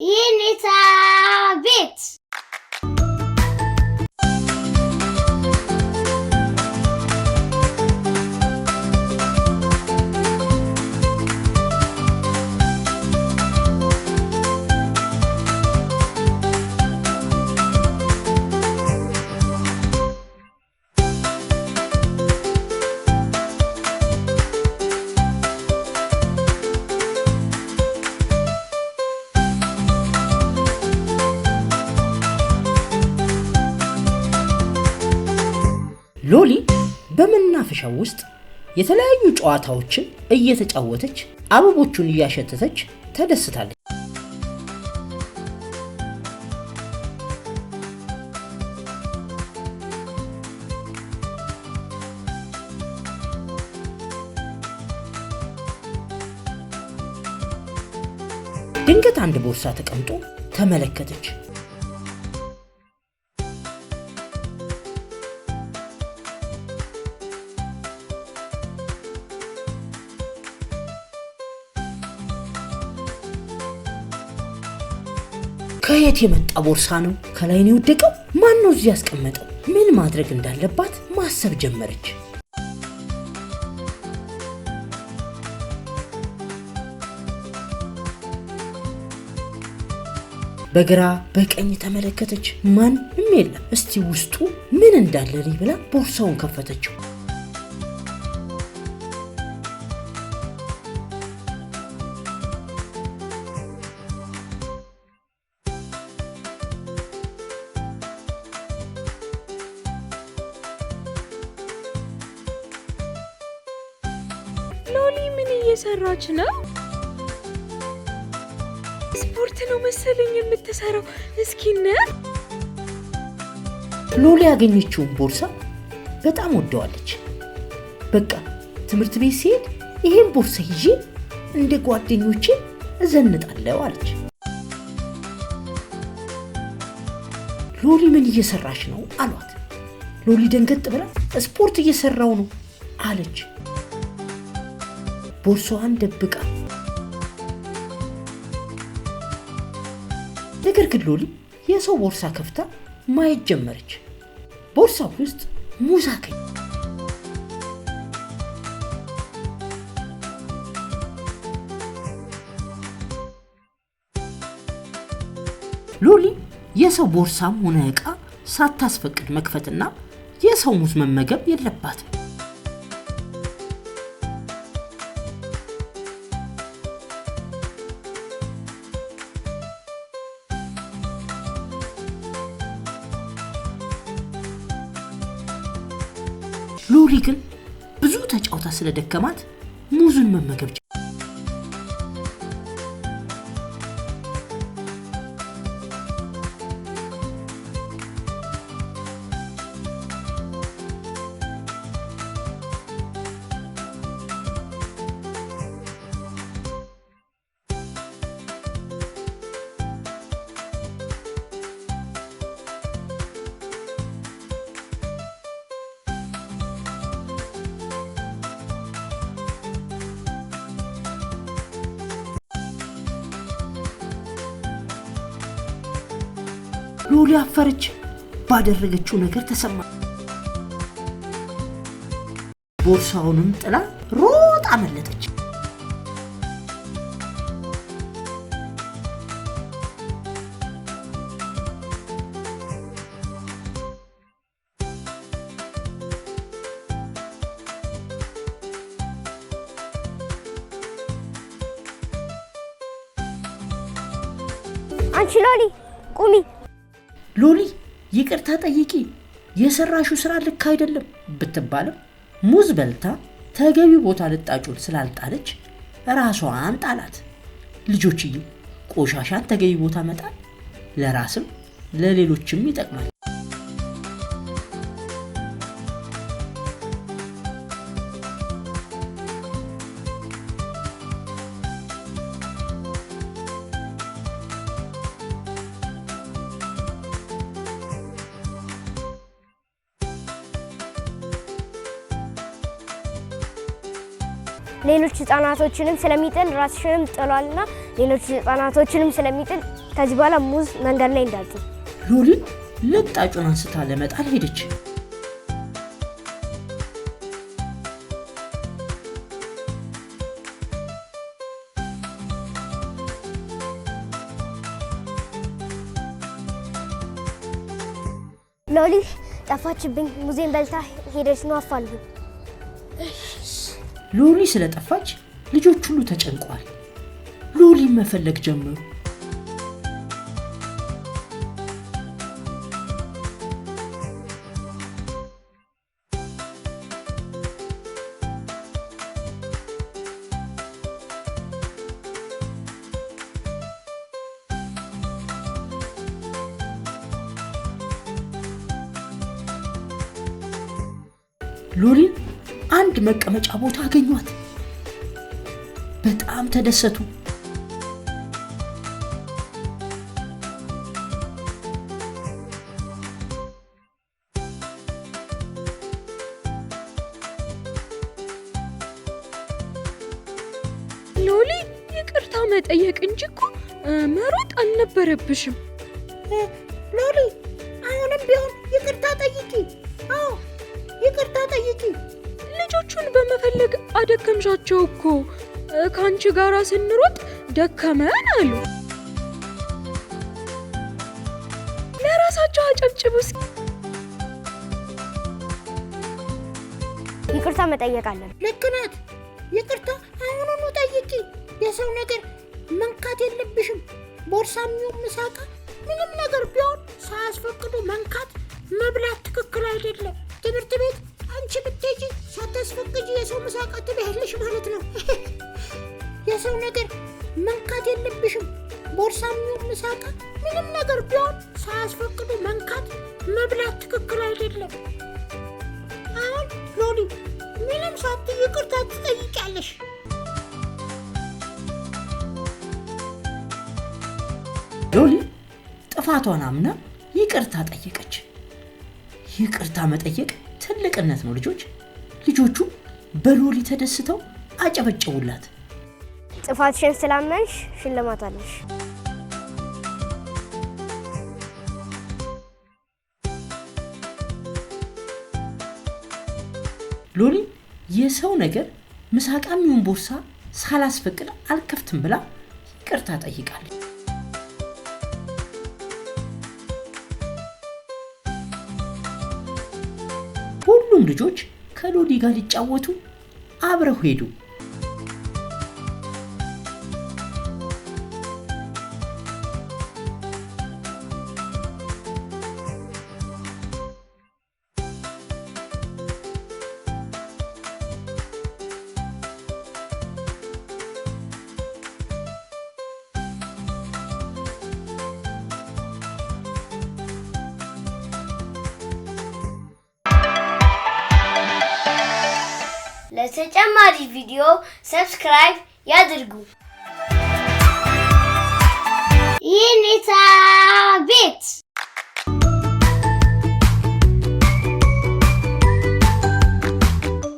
የኔታ ቤት ሎሊ በመናፈሻው ውስጥ የተለያዩ ጨዋታዎችን እየተጫወተች አበቦቹን እያሸተተች ተደስታለች። ድንገት አንድ ቦርሳ ተቀምጦ ተመለከተች። ከየት የመጣ ቦርሳ ነው? ከላይ ነው የወደቀው? ማን ነው እዚህ ያስቀመጠው? ምን ማድረግ እንዳለባት ማሰብ ጀመረች። በግራ በቀኝ ተመለከተች። ማንም የለም። እስቲ ውስጡ ምን እንዳለ ብላ ቦርሳውን ከፈተችው። ሎሊ ምን እየሰራች ነው? ስፖርት ነው መሰለኝ የምትሰራው። እስኪ ሎሊ ያገኘችውን ቦርሳ በጣም ወደዋለች። በቃ ትምህርት ቤት ሲሄድ ይሄን ቦርሳ ይዤ እንደ ጓደኞቼ እዘንጣለሁ አለች። ሎሊ ምን እየሰራች ነው አሏት። ሎሊ ደንገጥ ብላ ስፖርት እየሰራው ነው አለች። ቦርሳዋን ደብቃ። ነገር ግን ሎሊ የሰው ቦርሳ ከፍታ ማየት ጀመረች። ቦርሳው ውስጥ ሙዝ አገኘች። ሎሊ የሰው ቦርሳም ሆነ ዕቃ ሳታስፈቅድ መክፈትና የሰው ሙዝ መመገብ የለባትም። ሎሊ ግን ብዙ ተጫውታ ስለደከማት ሙዙን መመገብ ጀመረች። ሎሊ አፈረች። ባደረገችው ነገር ተሰማ። ቦርሳውንም ጥላ ሮጣ አመለጠች። አንቺ ሎሊ ቁሚ። ሎሊ ይቅርታ ጠይቂ፣ የሰራሹ ስራ ልክ አይደለም ብትባልም ሙዝ በልታ ተገቢ ቦታ ልጣጩን ስላልጣለች ራሷን ጣላት። ልጆችዬ ቆሻሻን ተገቢ ቦታ መጣል ለራስም ለሌሎችም ይጠቅማል። ሌሎች ህፃናቶችንም ስለሚጥል ራስሽንም ጥሏልና ሌሎች ህፃናቶችንም ስለሚጥል ከዚህ በኋላ ሙዝ መንገድ ላይ እንዳልኩ። ሎሊ ልጣጩን አንስታ ለመጣል ሄደች። ሎሊ ጠፋችብኝ። ሙዜን በልታ ሄደች ነው አፋልጉ። ሎሊ ስለጠፋች ልጆች ሁሉ ተጨንቀዋል። ሎሊ መፈለግ ጀመሩ። ሎሊ አንድ መቀመጫ ቦታ አገኟት። በጣም ተደሰቱ። ሎሊ ይቅርታ መጠየቅ እንጂ እኮ መሮጥ አልነበረብሽም። ሎሊ አሁንም ቢሆን ይቅርታ ጠይቂ። አዎ ይቅርታ ጠይቂ። ልጆቹን በመፈለግ አደከምሻቸው እኮ። ከአንቺ ጋር ስንሮጥ ደከመን አሉ። ለራሳቸው አጨብጭቡ እስኪ። ይቅርታ መጠየቅ አለን። ልክ ናት። ይቅርታ አሁኑኑ ጠይቂ። የሰው ነገር መንካት የለብሽም። ቦርሳም ይሁን ምሳቃ ምንም ነገር ቢሆን ሳያስፈቅዱ መንካት መብላት ትክክል አይደለም። ትምህርት ቤት አንቺ ብትሄጂ ሳታስፈቅጂ የሰው ምሳቃ ትበያለሽ ማለት ነው። የሰው ነገር መንካት የለብሽም። ቦርሳም ይሁን ምሳቃ ምንም ነገር ቢሆን ሳያስፈቅዱ መንካት መብላት ትክክል አይደለም። አሁን ሎሊ ምንም ሳትይ ይቅርታ ትጠይቂያለሽ። ሎሊ ጥፋቷን አምና ይቅርታ ጠየቀች። ይቅርታ መጠየቅ ትልቅነት ነው ልጆች። ልጆቹ በሎሊ ተደስተው አጨበጨቡላት። ጥፋትሽን ስላመንሽ ሽልማት አለሽ። ሎሊ የሰው ነገር ምሳቃም ይሁን ቦርሳ ሳላስፈቅድ አልከፍትም ብላ ይቅርታ ጠይቃለች። ሁሉም ልጆች ከሎሊ ጋር ሊጫወቱ አብረው ሄዱ። ለተጨማሪ ቪዲዮ ሰብስክራይብ ያድርጉ። ይህን ቤት